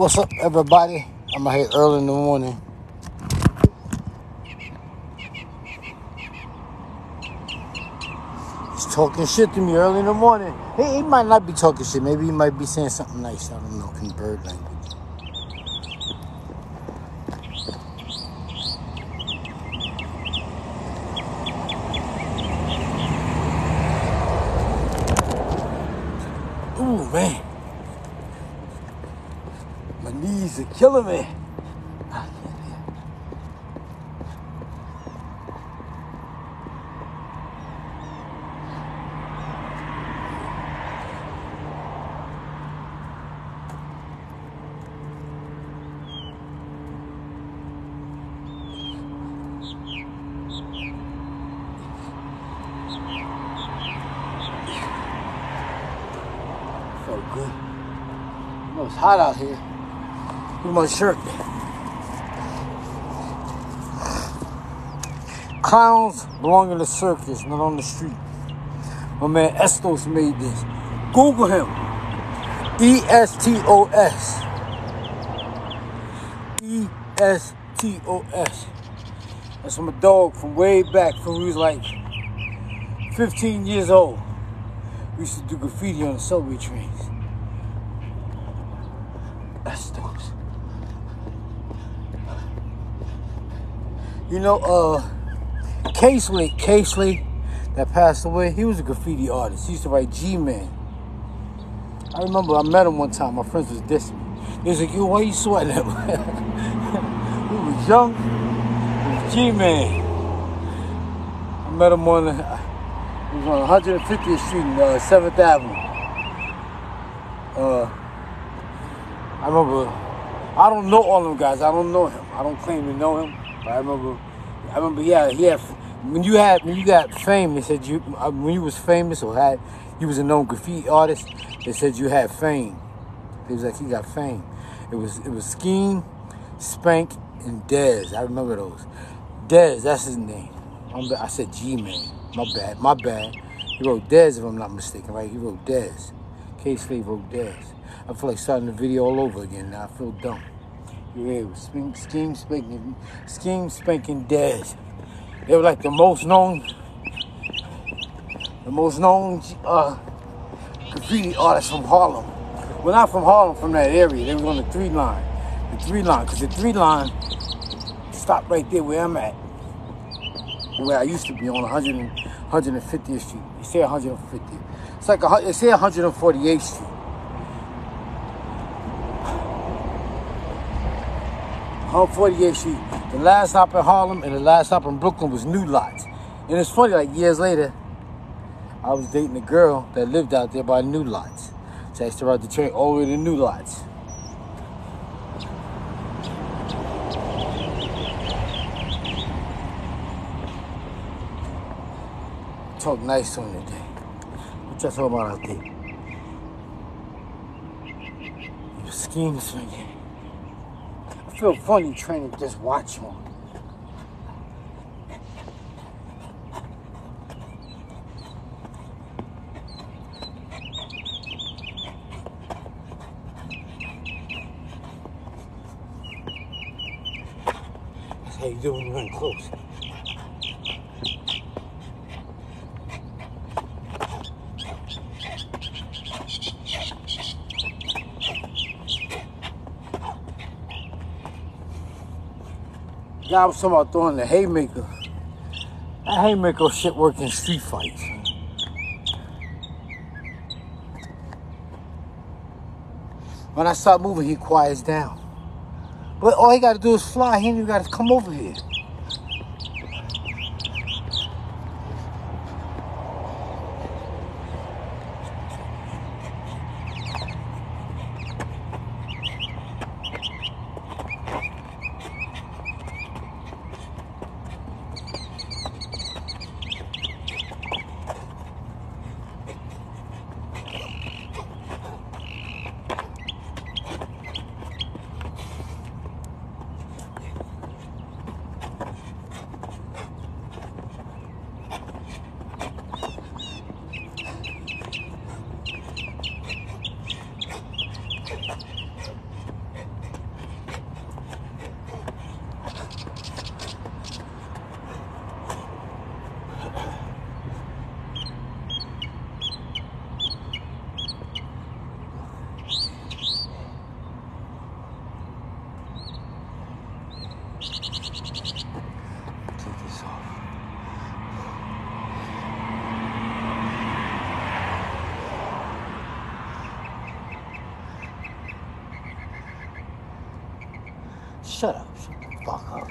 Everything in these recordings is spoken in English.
What's up, everybody? I'm out here early in the morning. He's talking shit to me early in the morning. He might not be talking shit. Maybe he might be saying something nice. I don't know, in bird language. Ooh, man. My knees are killing me. Felt good. You know, it's hot out here. Look at my shirt. Clowns belong in the circus, not on the street. My man Estos made this. Google him. E-S-T-O-S. E-S-T-O-S. That's from a dog from way back, from when he was like 15 years old. We used to do graffiti on the subway trains. Estos. You know, Casely, that passed away, he was a graffiti artist. He used to write G-Man. I remember I met him one time. My friends was dissing me. He was like, yo, why you sweating him? He was young. He was G-Man. I met him on, he was on 150th Street and 7th Avenue. I remember, I don't know all them guys. I don't know him. I don't claim to know him. But I remember, yeah, when you got fame, they said when you was famous or you was a known graffiti artist, they said you had fame. It was like you got fame. It was Scheme, Spank, and Dez. I remember those. Dez, that's his name. I said G-Man. My bad. He wrote Dez, if I'm not mistaken, right? He wrote Dez. K-Slave wrote Dez. I feel like starting the video all over again now. I feel dumb. Yeah, it was Scheme, Spanking, Dez. They were like the most known graffiti artists from Harlem. Well, not from Harlem, from that area. They were on the 3 line. The 3 line, because the 3 line stopped right there where I'm at. Where I used to be on 150th Street. They say 150th. It's like they say 148th Street. 148th Street. The last stop in Harlem and the last stop in Brooklyn was New Lots. And it's funny, like years later, I was dating a girl that lived out there by New Lots. So I used to ride the train all the way to New Lots. Talk nice on you today. What y'all talking about out there? Your Scheme swinging. I feel funny trying to just watch him. That's how you do when you run close. I was talking about throwing the haymaker. That haymaker shit worked in street fights. When I start moving, he quiets down. But all he got to do is fly. He ain't even got to come over here. Shut up. Shut the fuck up.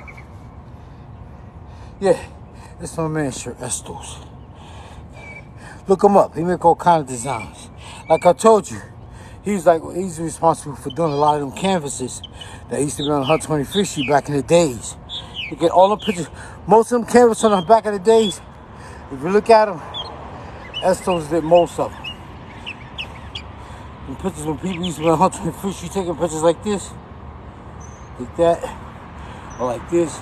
Yeah, it's my man shirt, Estos. Look him up. He make all kind of designs. Like I told you, he's responsible for doing a lot of them canvases that used to be on 125th Street back in the days. You get all the pictures. Most of them canvases on the back of the days. If you look at them, Estos did most of them. And pictures when people used to be on 125th Street taking pictures like this, like that, or like this.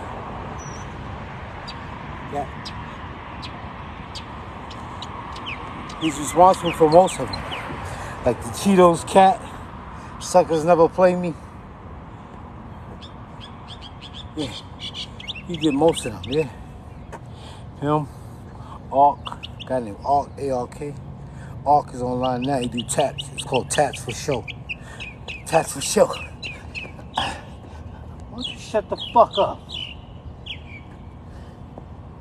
That. He's responsible for most of them. Like the Cheetos cat, suckers never play me. Yeah, he did most of them, yeah. Him, Ark, guy named Ark, A-R-K. Ark is online now, he do taps. It's called Taps for Show. Taps for Show. Why don't you shut the fuck up?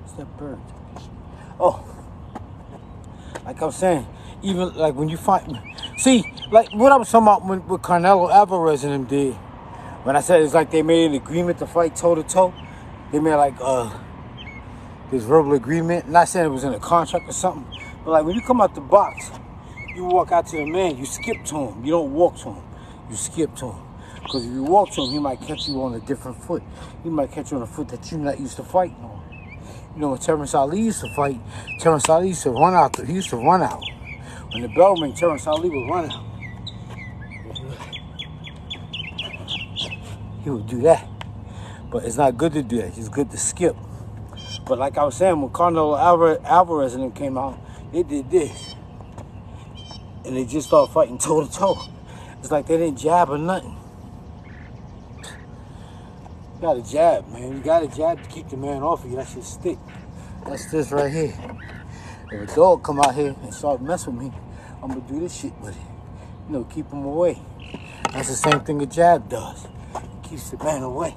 It's that bird. Oh. Like I'm saying, even like when you find, see, like what I was talking about when what Canelo Alvarez and them did. When I said it's like they made an agreement to fight toe to toe, they made like this verbal agreement. Not saying it was in a contract or something, but like when you come out the box, you walk out to the man, you skip to him. You don't walk to him, you skip to him. Because if you walk to him, he might catch you on a different foot. He might catch you on a foot that you're not used to fighting on. You know, when Terrence Ali used to fight, Terrence Ali used to run out. He used to run out. When the bell rang, Terrence Ali would run out. He would do that. But it's not good to do that. It's good to skip. But like I was saying, when Canelo Alvarez and them came out, they did this. And they just started fighting toe to toe. It's like they didn't jab or nothing. You gotta jab, man. You gotta jab to keep the man off of you. That shit stick. That's this right here. If a dog come out here and start messing with me, I'm gonna do this shit with it. You know, keep him away. That's the same thing a jab does. It keeps the man away.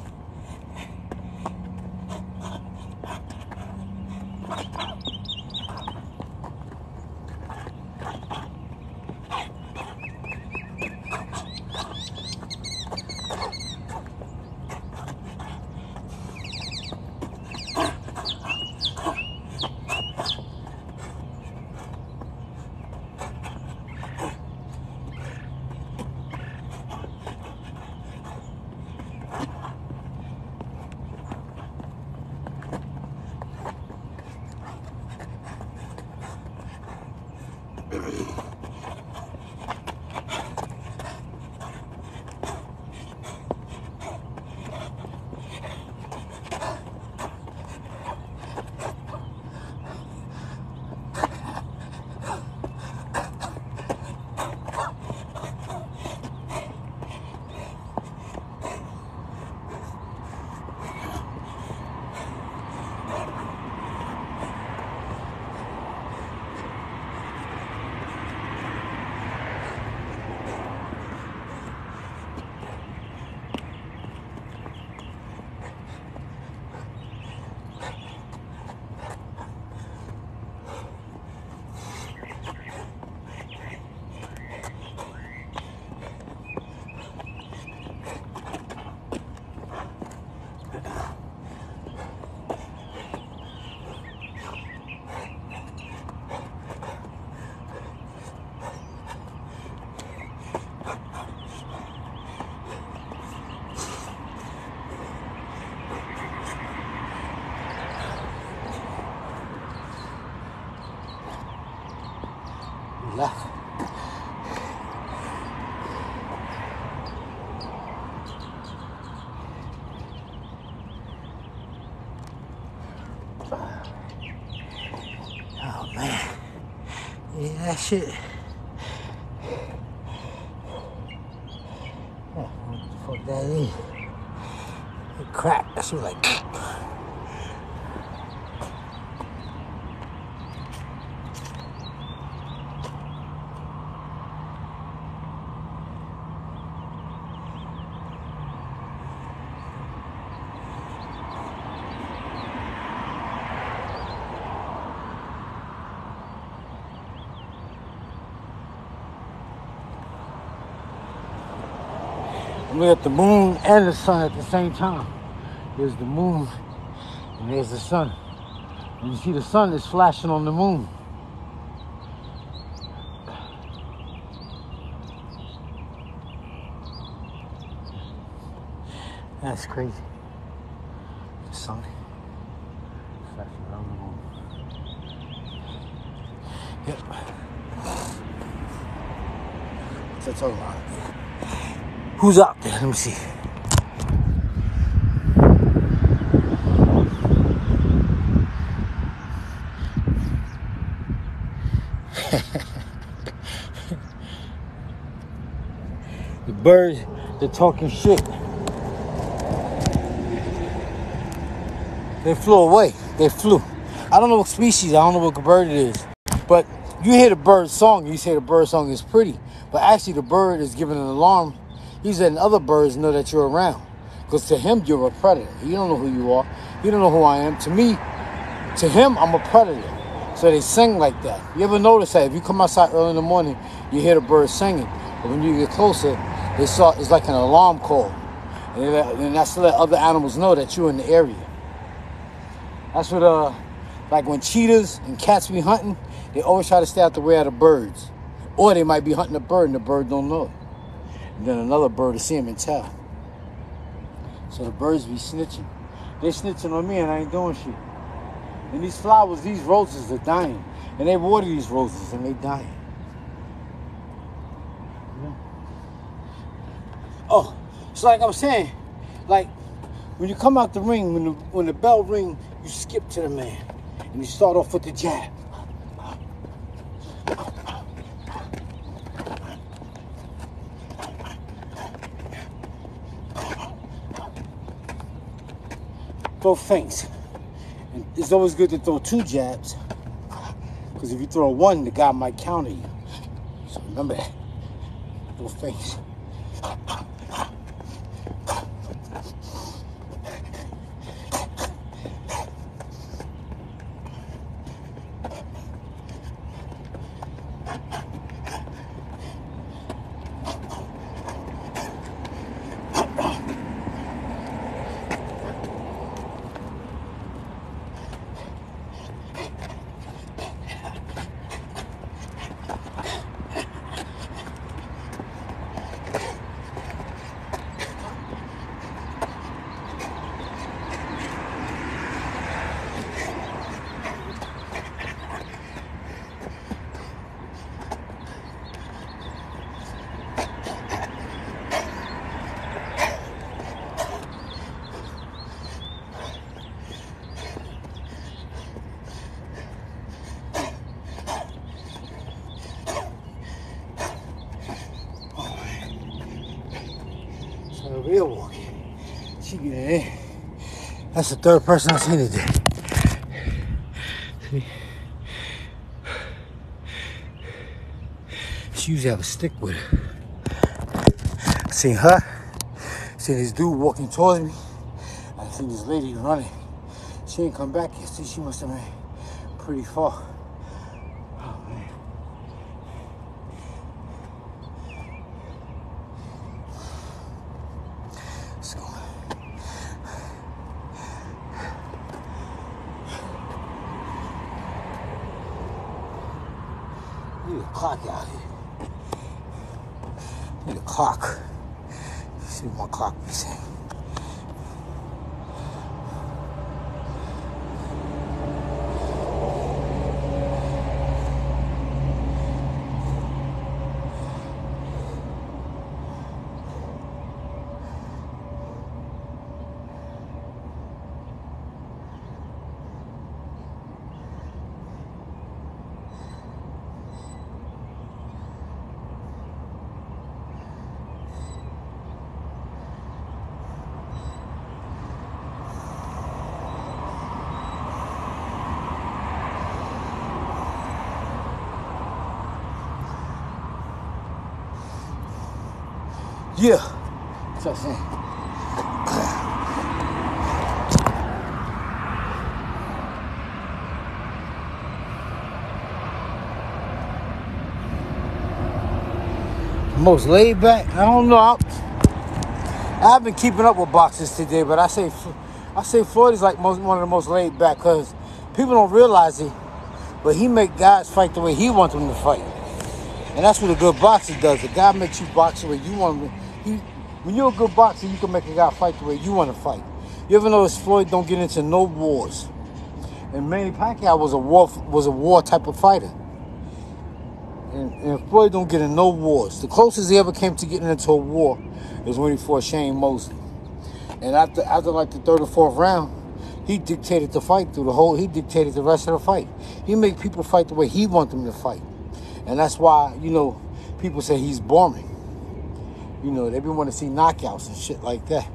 Left. Oh man, yeah, that shit. Oh, what the fuck that is? It cracked. That shit was like. I'm looking at the moon and the sun at the same time. There's the moon and there's the sun. And you see the sun is flashing on the moon. That's crazy. The sun flashing around the moon. Yep. What's that talking about? Who's out there? Let me see. The birds, they're talking shit. They flew away. They flew. I don't know what species, I don't know what bird it is. But you hear the bird song, you say the bird song is pretty. But actually the bird is giving an alarm. He's letting other birds know that you're around. Because to him, you're a predator. You don't know who you are. You don't know who I am. To me, to him, I'm a predator. So they sing like that. You ever notice that if you come outside early in the morning, you hear the birds singing. But when you get closer, it's like an alarm call. And that's to let other animals know that you're in the area. That's what, like when cheetahs and cats be hunting, they always try to stay out the way of the birds. Or they might be hunting a bird and the bird don't know it. And then another bird will see him and tell. So the birds be snitching. They snitching on me and I ain't doing shit. And these flowers, these roses are dying. And they water these roses and they dying. Yeah. Oh, so like I'm saying, like when you come out the ring, when the bell ring, you skip to the man. And you start off with the jab. Throw feints. And it's always good to throw 2 jabs. Because if you throw 1, the guy might counter you. So remember that. Throw feints. Real walk. She get in. That's the 3rd person I've seen today. See? She usually have a stick with her. I seen her. I seen this dude walking towards me. I seen this lady running. She ain't come back yet. See, she must have been pretty far. Oh, man. So, need a clock out here. Need a clock. See what my clock be saying. Yeah, that's what I'm saying. Most laid back, I don't know. I've been keeping up with boxers today, but I say Floyd is like one of the most laid back because people don't realize it, but he make guys fight the way he wants them to fight. And that's what a good boxer does. A guy makes you box the way you want him to. When you're a good boxer, you can make a guy fight the way you want to fight. You ever notice Floyd don't get into no wars? And Manny Pacquiao was a war type of fighter. And Floyd don't get in no wars. The closest he ever came to getting into a war is when he fought Shane Mosley. And after like the third or fourth round, he dictated the fight he dictated the rest of the fight. He made people fight the way he wants them to fight. And that's why, people say he's boring. They be wanting to see knockouts and shit like that.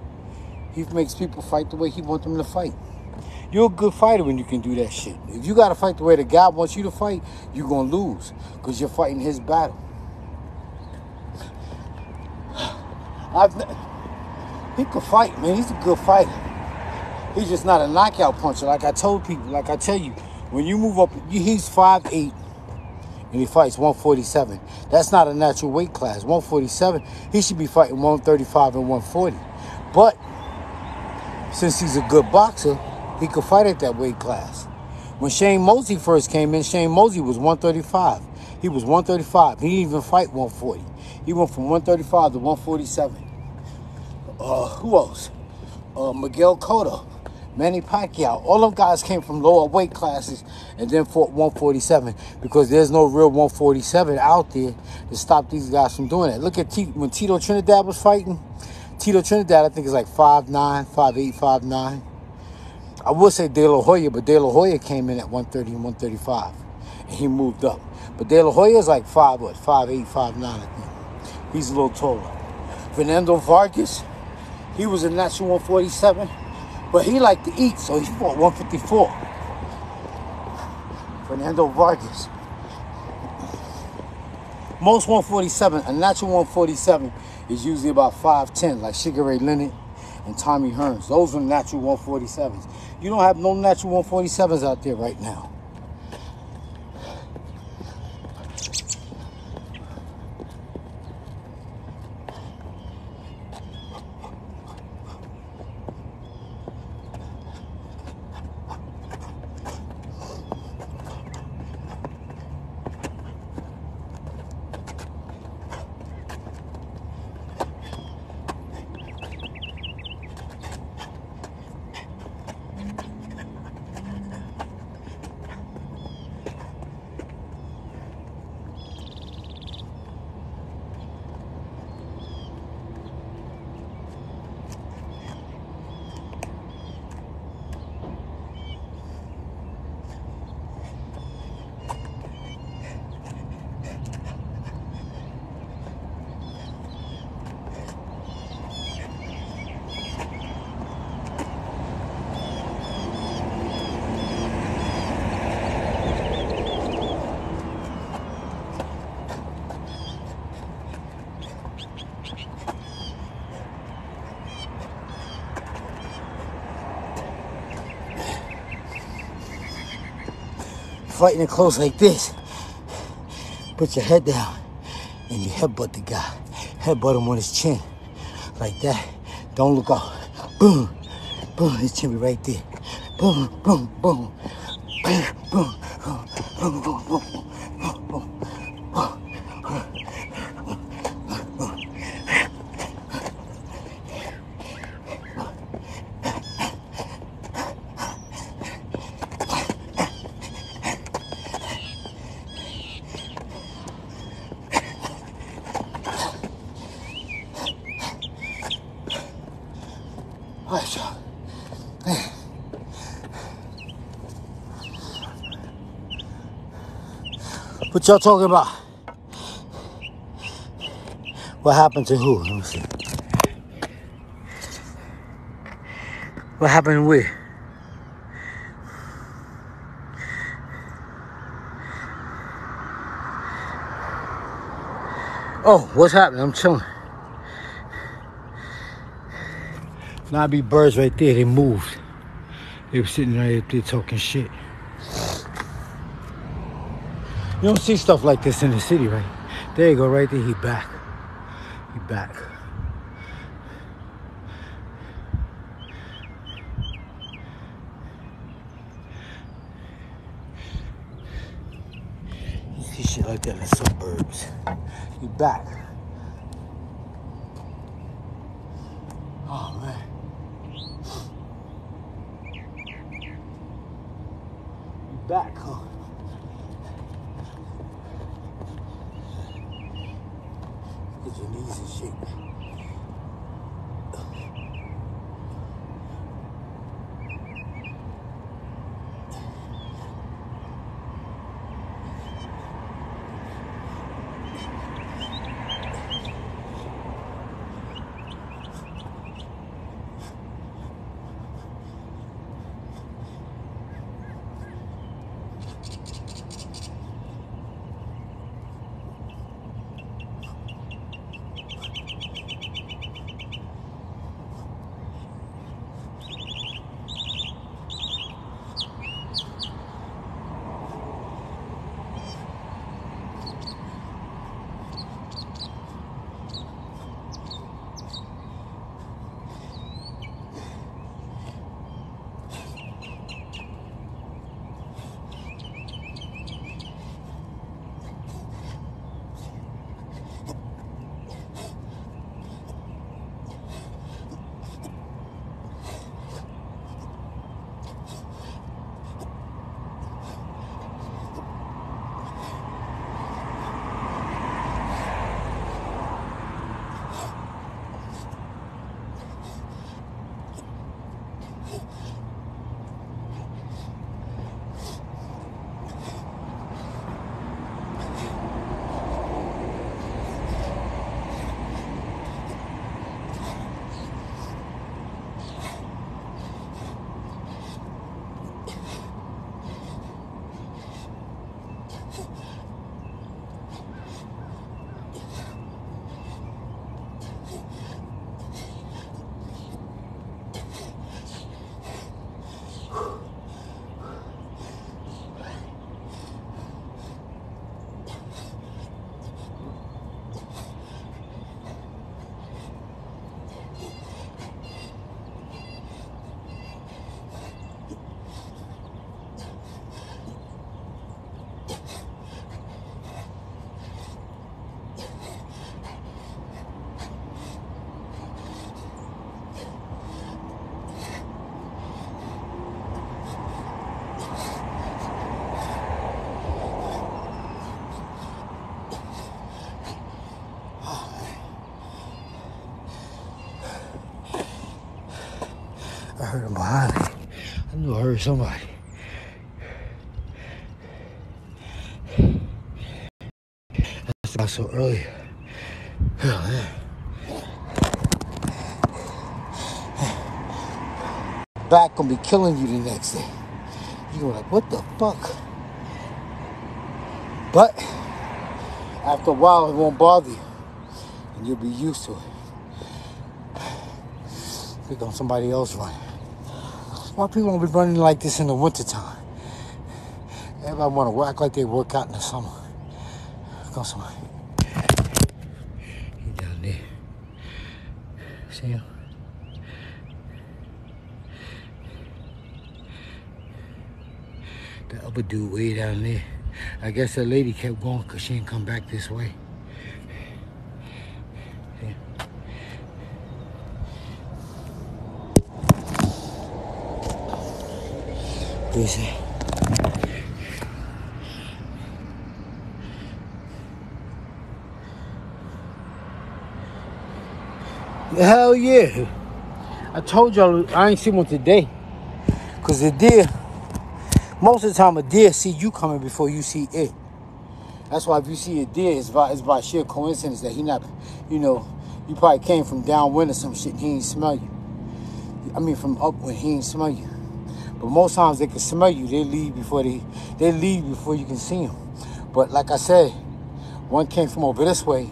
He makes people fight the way he wants them to fight. You're a good fighter when you can do that shit. If you got to fight the way the guy wants you to fight, you're going to lose because you're fighting his battle. He could fight, man. He's a good fighter. He's just not a knockout puncher. Like I tell you, when you move up, he's 5'8", and he fights 147. That's not a natural weight class. 147, he should be fighting 135 and 140. But since he's a good boxer, he could fight at that weight class. When Shane Mosley first came in, Shane Mosley was 135. He was 135. He didn't even fight 140. He went from 135 to 147. Who else? Miguel Cotto, Manny Pacquiao. All them guys came from lower weight classes and then fought 147 because there's no real 147 out there to stop these guys from doing that. Look at when Tito Trinidad was fighting. Tito Trinidad, I think, is like 5'9", 5'8", 5'9". I would say De La Hoya, but De La Hoya came in at 130 and 135, and he moved up. But De La Hoya is like 5'8", 5'9", I think. He's a little taller. Fernando Vargas, he was a natural 147, but he liked to eat, so he fought 154. Fernando Vargas. Most 147, a natural 147 is usually about 5'10", like Sugar Ray Leonard and Tommy Hearns. Those are natural 147s. You don't have no natural 147s out there right now. Fighting it close like this, put your head down and you headbutt the guy. Headbutt him on his chin like that. Don't look out. Boom, boom, his chin be right there. Boom, boom, boom, boom, boom, boom, boom, boom, boom, boom, boom. What y'all talking about? What happened to who? Let me see. What happened with? Oh, what's happening? I'm chilling. Now I be birds right there. They moved. They were sitting right there talking shit. You don't see stuff like this in the city, right? There you go, right there. He back. He back. shit like that in the suburbs. You back. Oh, man. You back, huh? Get your knees in shape. I heard him behind me. I knew I heard somebody. That's not so early. Hell, man. Back gonna be killing you the next day. You're like, what the fuck? But after a while, it won't bother you, and you'll be used to it. Pick on somebody else running. Why people won't be running like this in the wintertime? Everybody want to act like they work out in the summer. Go somebody. He down there. See him? The other dude way down there. I guess that lady kept going because she didn't come back this way. Yeah. What is it? Hell yeah. I told y'all I ain't seen one today. Because the deer, most of the time a deer see you coming before you see it. That's why if you see a deer, it's by sheer coincidence that he not, you know, you probably came from downwind or some shit and he ain't smell you. I mean from upwind, he ain't smell you. But most times they can smell you, they leave before you can see them. But like I said, one came from over this way.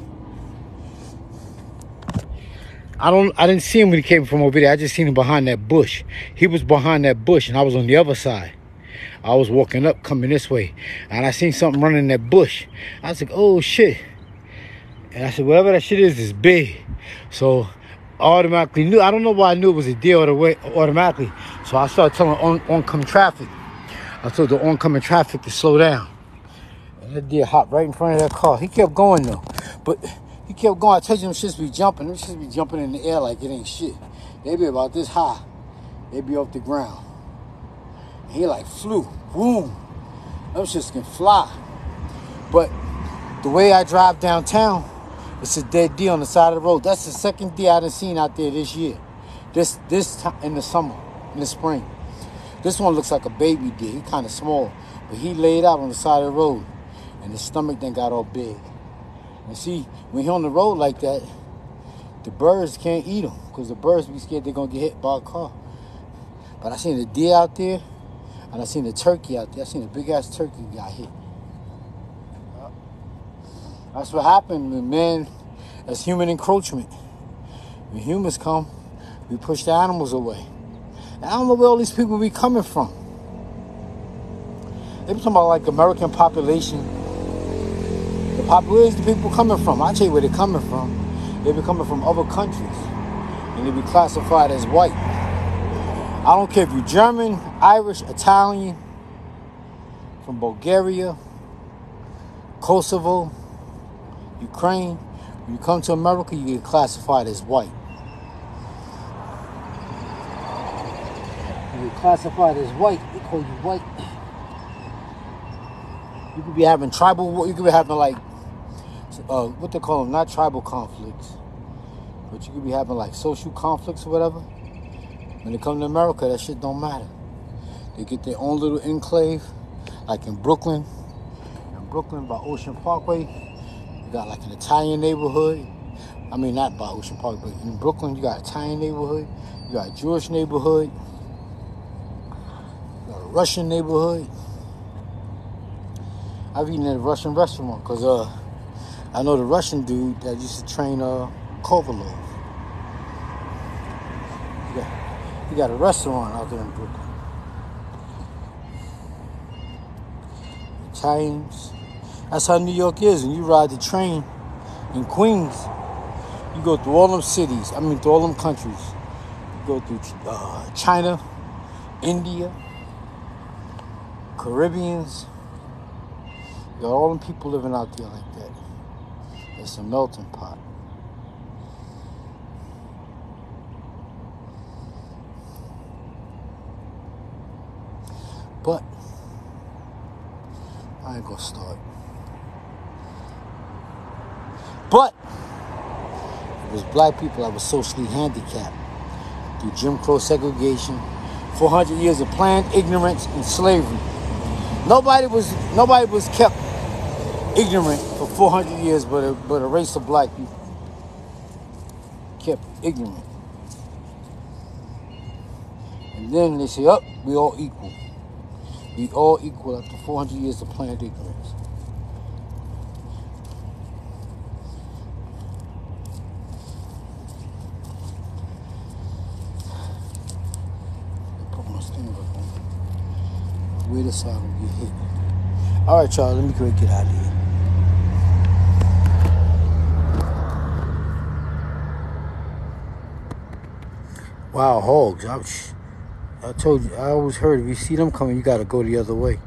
I didn't see him when he came from over there. I just seen him behind that bush. He was behind that bush and I was on the other side. I was walking up, coming this way, and I seen something running in that bush. I was like, oh shit. And I said, whatever that shit is big. So I automatically knew. I don't know why I knew it was a deer automatically. So I started telling oncoming traffic. I told the oncoming traffic to slow down. And That deer hopped right in front of that car. He kept going though. But he kept going. I tell you, them shits be jumping. Them shits be jumping in the air like it ain't shit. They be about this high. They be off the ground. And he like flew. Boom. Them shits can fly. But the way I drive downtown, it's a dead deer on the side of the road. That's the second deer I done seen out there this year. This time in the summer, in the spring. This one looks like a baby deer. He kind of small. But he laid out on the side of the road. And his stomach then got all big. And see, when he on the road like that, the birds can't eat him. Because the birds be scared they're going to get hit by a car. But I seen the deer out there. And I seen the turkey out there. I seen a big-ass turkey got hit. That's what happened when man, that's human encroachment. When humans come, we push the animals away. And I don't know where all these people be coming from. They be talking about like American population. The population, the people coming from. I tell you where they're coming from. They be coming from other countries. And they be classified as white. I don't care if you're German, Irish, Italian, from Bulgaria, Kosovo, Ukraine. When you come to America, you get classified as white. You get classified as white. They call you white. You could be having tribal, you could be having like, what they call them, not tribal conflicts, but you could be having like social conflicts or whatever. When they come to America, that shit don't matter. They get their own little enclave, like in Brooklyn. In Brooklyn by Ocean Parkway. You got like an Italian neighborhood. I mean, not by Ocean Park, but in Brooklyn, you got an Italian neighborhood. You got a Jewish neighborhood. You got a Russian neighborhood. I've eaten at a Russian restaurant because I know the Russian dude that used to train Kovalov. He got a restaurant out there in Brooklyn. Italians. That's how New York is. When you ride the train in Queens, you go through all them cities. I mean, through all them countries. You go through China, India, Caribbeans. You got all them people living out there like that. It's a melting pot. But I ain't gonna start. But it was black people that were socially handicapped through Jim Crow segregation, 400 years of planned ignorance and slavery. Nobody was kept ignorant for 400 years, but a race of black people kept ignorant. And then they say, oh, we all equal. We all equal after 400 years of planned ignorance. Put my stand up on. Wait this out and get hit. All right, y'all, let me go get out of here. Wild hogs. I told you, I always heard if you see them coming, you got to go the other way.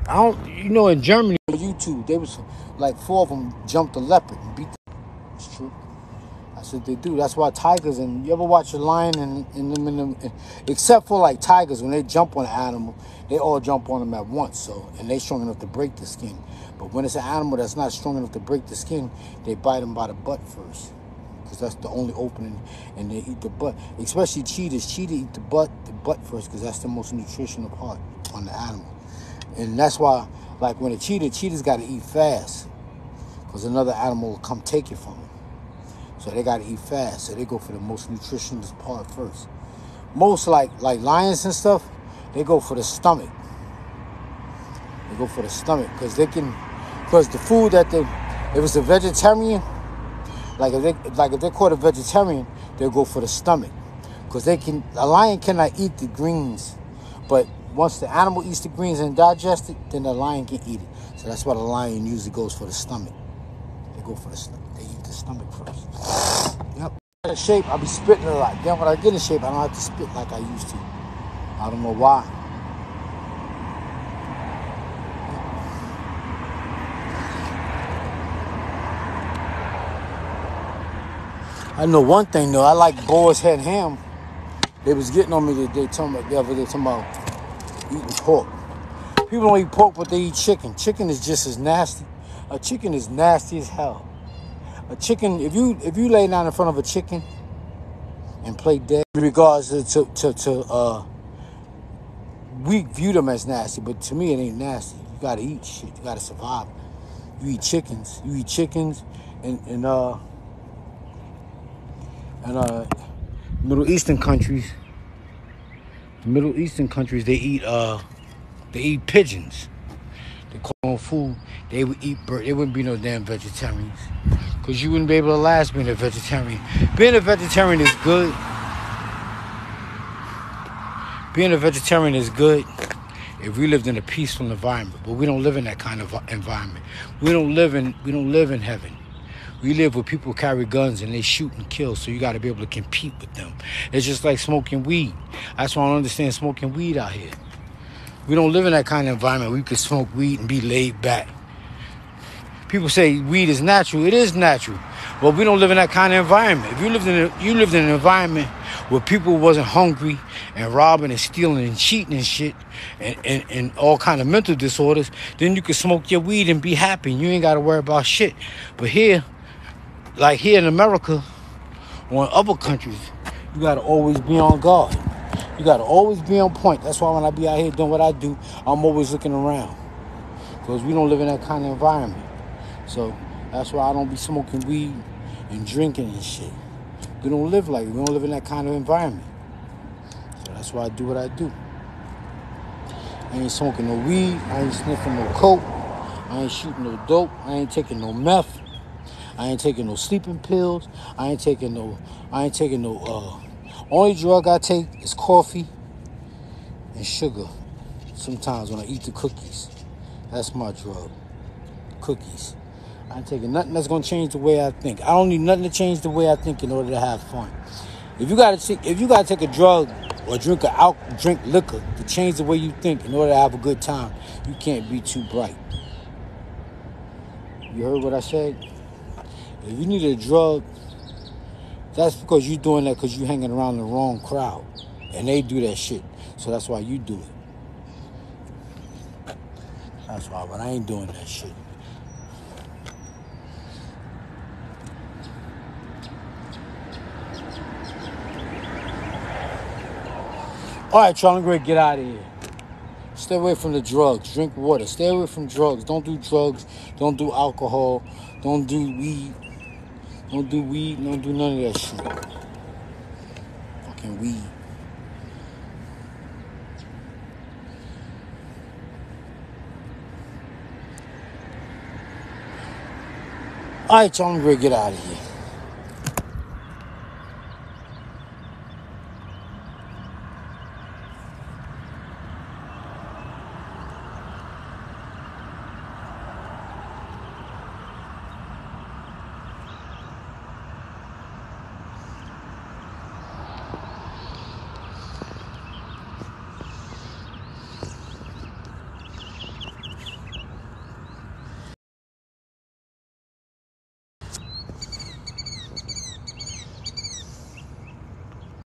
In Germany on YouTube, there was like 4 of them jumped a leopard and beat them. It's true. That's what they do. That's why tigers, and you ever watch a lion except for like tigers, when they jump on an animal, they all jump on them at once. So, and they strong enough to break the skin. But when it's an animal that's not strong enough to break the skin, they bite them by the butt first. Because that's the only opening, and they eat the butt. Especially cheetahs. Cheetah eat the butt first, because that's the most nutritional part on the animal. And that's why, like when cheetah's got to eat fast, because another animal will come take it from them. So they got to eat fast. So they go for the most nutritious part first. Most like lions and stuff, they go for the stomach. They go for the stomach because the food that if it's a vegetarian, if they caught a vegetarian, they'll go for the stomach. Because a lion cannot eat the greens. But once the animal eats the greens and digests it, then the lion can eat it. So that's why the lion usually goes for the stomach. They go for the stomach. They eat the stomach first. Yep. In shape, I'll be spitting a lot. Then when I get in shape, I don't have to spit like I used to. I don't know why. I know one thing though. I like Boar's Head ham. They was getting on me that they talking about the other day talking about eating pork. People don't eat pork, but they eat chicken. Chicken is just as nasty. A chicken is nasty as hell. A chicken, if you lay down in front of a chicken and play dead, in regards we view them as nasty, but to me it ain't nasty. You gotta eat shit. You gotta survive. You eat chickens. And Middle Eastern countries. They eat pigeons. They call them food. They would eat bird. They wouldn't be no damn vegetarians, cause you wouldn't be able to last being a vegetarian. Being a vegetarian is good. Being a vegetarian is good if we lived in a peaceful environment, but we don't live in that kind of environment. We don't live in heaven. We live where people carry guns and they shoot and kill, so you got to be able to compete with them. It's just like smoking weed. That's why I don't understand smoking weed out here. We don't live in that kind of environment where we could smoke weed and be laid back. People say weed is natural. It is natural. But we don't live in that kind of environment. If you lived in an environment where people wasn't hungry and robbing and stealing and cheating and shit and all kind of mental disorders, then you could smoke your weed and be happy. And you ain't got to worry about shit. But here, like here in America or in other countries, you got to always be on guard. You got to always be on point. That's why when I be out here doing what I do, I'm always looking around. Because we don't live in that kind of environment. So that's why I don't be smoking weed and drinking and shit. We don't live like it. We don't live in that kind of environment. So that's why I do what I do. I ain't smoking no weed. I ain't sniffing no coke. I ain't shooting no dope. I ain't taking no meth. I ain't taking no sleeping pills. I ain't taking no only drug I take is coffee and sugar. Sometimes when I eat the cookies. That's my drug. Cookies. I ain't taking nothing that's gonna change the way I think. I don't need nothing to change the way I think in order to have fun. If you gotta take a drug or drink liquor to change the way you think in order to have a good time, you can't be too bright. You heard what I said? If you need a drug, that's because you're doing that because you're hanging around the wrong crowd. And they do that shit. So that's why you do it. That's why, but I ain't doing that shit. All right, y'all, I'm going to get out of here. Stay away from the drugs. Drink water. Stay away from drugs. Don't do drugs. Don't do alcohol. Don't do weed. Don't do weed. Don't do none of that shit. Fucking weed. All right, y'all, I'm going to get out of here.